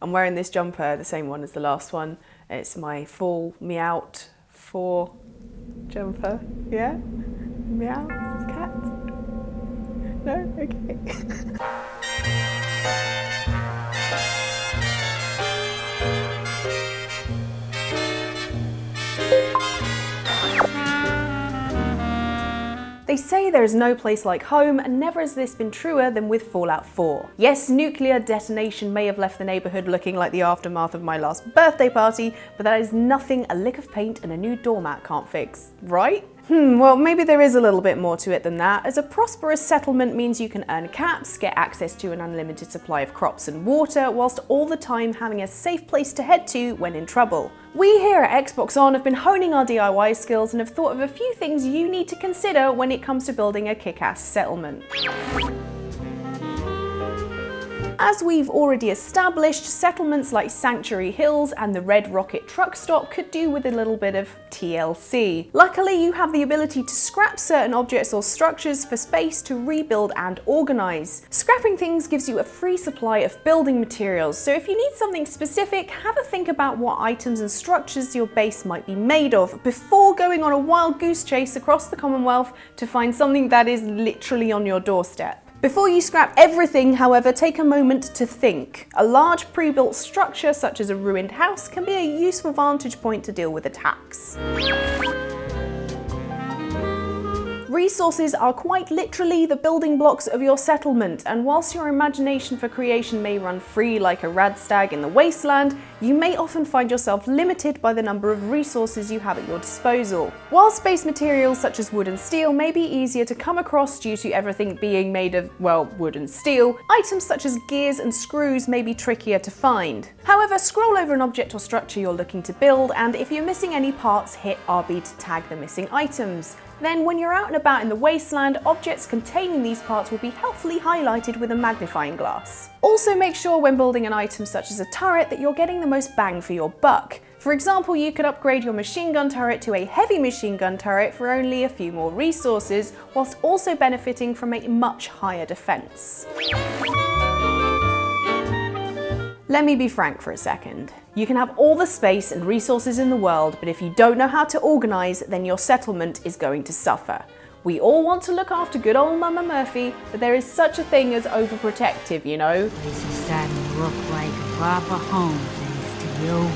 I'm wearing this jumper, the same one as the last one. It's my fall Meowt 4 jumper. Yeah? Meow? Is this cat? No? Okay. They say there is no place like home, and never has this been truer than with Fallout 4. Yes, nuclear detonation may have left the neighbourhood looking like the aftermath of my last birthday party, but that is nothing a lick of paint and a new doormat can't fix, right? Well, maybe there is a little bit more to it than that, as a prosperous settlement means you can earn caps, get access to an unlimited supply of crops and water, whilst all the time having a safe place to head to when in trouble. We here at Xbox On have been honing our DIY skills and have thought of a few things you need to consider when it comes to building a kick-ass settlement. As we've already established, settlements like Sanctuary Hills and the Red Rocket truck stop could do with a little bit of TLC. Luckily, you have the ability to scrap certain objects or structures for space to rebuild and organise. Scrapping things gives you a free supply of building materials, so if you need something specific, have a think about what items and structures your base might be made of before going on a wild goose chase across the Commonwealth to find something that is literally on your doorstep. Before you scrap everything, however, take a moment to think. A large pre-built structure such as a ruined house can be a useful vantage point to deal with attacks. Resources are quite literally the building blocks of your settlement, and whilst your imagination for creation may run free like a radstag in the wasteland, you may often find yourself limited by the number of resources you have at your disposal. Whilst base materials such as wood and steel may be easier to come across due to everything being made of, well, wood and steel, items such as gears and screws may be trickier to find. However, scroll over an object or structure you're looking to build, and if you're missing any parts, hit RB to tag the missing items. Then when you're out and about in the wasteland, objects containing these parts will be helpfully highlighted with a magnifying glass. Also make sure when building an item such as a turret that you're getting the most bang for your buck. For example, you could upgrade your machine gun turret to a heavy machine gun turret for only a few more resources, whilst also benefiting from a much higher defense. Let me be frank for a second. You can have all the space and resources in the world, but if you don't know how to organise, then your settlement is going to suffer. We all want to look after good old Mama Murphy, but there is such a thing as overprotective, you know? This is starting to look like a proper home, thanks to you.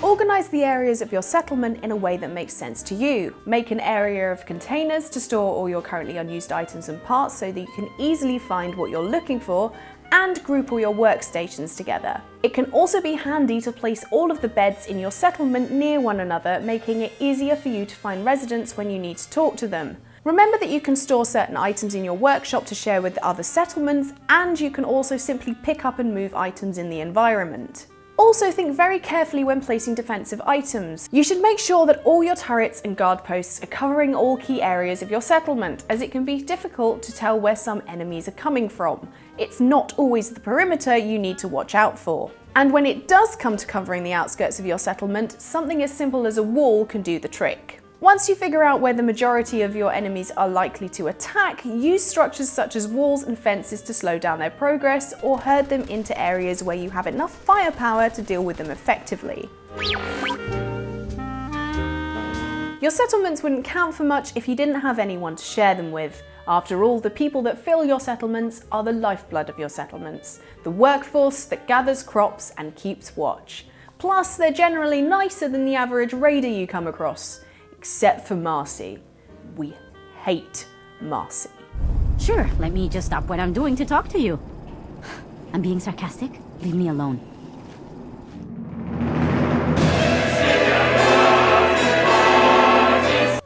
Organise the areas of your settlement in a way that makes sense to you. Make an area of containers to store all your currently unused items and parts so that you can easily find what you're looking for, and group all your workstations together. It can also be handy to place all of the beds in your settlement near one another, making it easier for you to find residents when you need to talk to them. Remember that you can store certain items in your workshop to share with other settlements, and you can also simply pick up and move items in the environment. Also think very carefully when placing defensive items. You should make sure that all your turrets and guard posts are covering all key areas of your settlement, as it can be difficult to tell where some enemies are coming from. It's not always the perimeter you need to watch out for. And when it does come to covering the outskirts of your settlement, something as simple as a wall can do the trick. Once you figure out where the majority of your enemies are likely to attack, use structures such as walls and fences to slow down their progress, or herd them into areas where you have enough firepower to deal with them effectively. Your settlements wouldn't count for much if you didn't have anyone to share them with. After all, the people that fill your settlements are the lifeblood of your settlements, the workforce that gathers crops and keeps watch. Plus, they're generally nicer than the average raider you come across. Except for Marcy. We hate Marcy. Sure, let me just stop what I'm doing to talk to you. I'm being sarcastic. Leave me alone.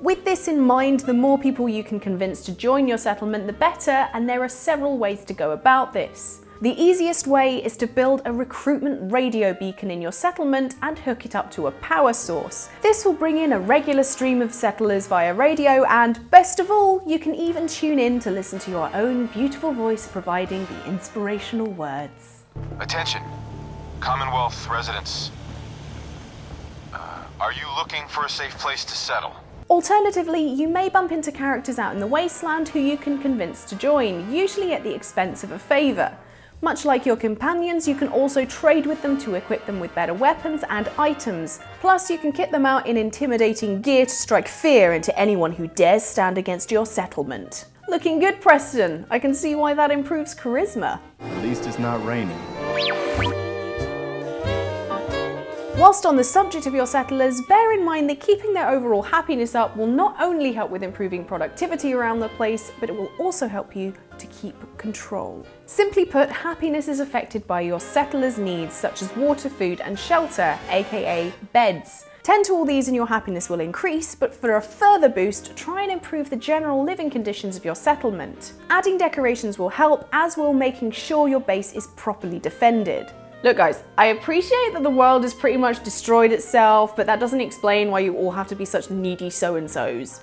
With this in mind, the more people you can convince to join your settlement, the better, and there are several ways to go about this. The easiest way is to build a recruitment radio beacon in your settlement and hook it up to a power source. This will bring in a regular stream of settlers via radio, and best of all, you can even tune in to listen to your own beautiful voice providing the inspirational words. Attention, Commonwealth residents. Are you looking for a safe place to settle? Alternatively, you may bump into characters out in the wasteland who you can convince to join, usually at the expense of a favour. Much like your companions, you can also trade with them to equip them with better weapons and items. Plus, you can kit them out in intimidating gear to strike fear into anyone who dares stand against your settlement. Looking good, Preston. I can see why that improves charisma. At least it's not raining. Whilst on the subject of your settlers, bear in mind that keeping their overall happiness up will not only help with improving productivity around the place, but it will also help you to keep control. Simply put, happiness is affected by your settlers' needs such as water, food and shelter, aka beds. Tend to all these and your happiness will increase, but for a further boost, try and improve the general living conditions of your settlement. Adding decorations will help, as will making sure your base is properly defended. Look guys, I appreciate that the world has pretty much destroyed itself, but that doesn't explain why you all have to be such needy so-and-sos.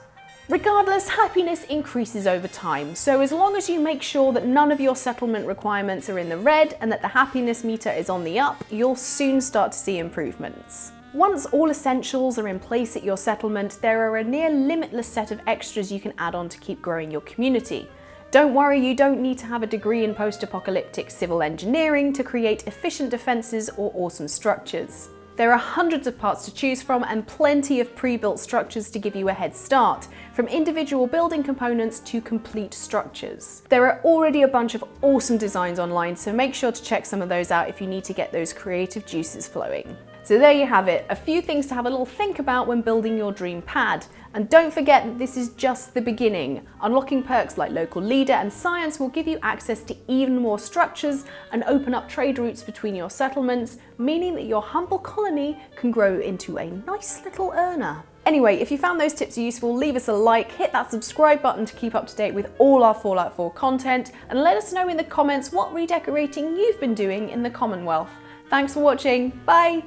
Regardless, happiness increases over time, so as long as you make sure that none of your settlement requirements are in the red and that the happiness meter is on the up, you'll soon start to see improvements. Once all essentials are in place at your settlement, there are a near limitless set of extras you can add on to keep growing your community. Don't worry, you don't need to have a degree in post-apocalyptic civil engineering to create efficient defences or awesome structures. There are hundreds of parts to choose from and plenty of pre-built structures to give you a head start, from individual building components to complete structures. There are already a bunch of awesome designs online, so make sure to check some of those out if you need to get those creative juices flowing. So there you have it, a few things to have a little think about when building your dream pad. And don't forget that this is just the beginning. Unlocking perks like local leader and science will give you access to even more structures and open up trade routes between your settlements, meaning that your humble colony can grow into a nice little earner. Anyway, if you found those tips useful, leave us a like, hit that subscribe button to keep up to date with all our Fallout 4 content, and let us know in the comments what redecorating you've been doing in the Commonwealth. Thanks for watching, bye!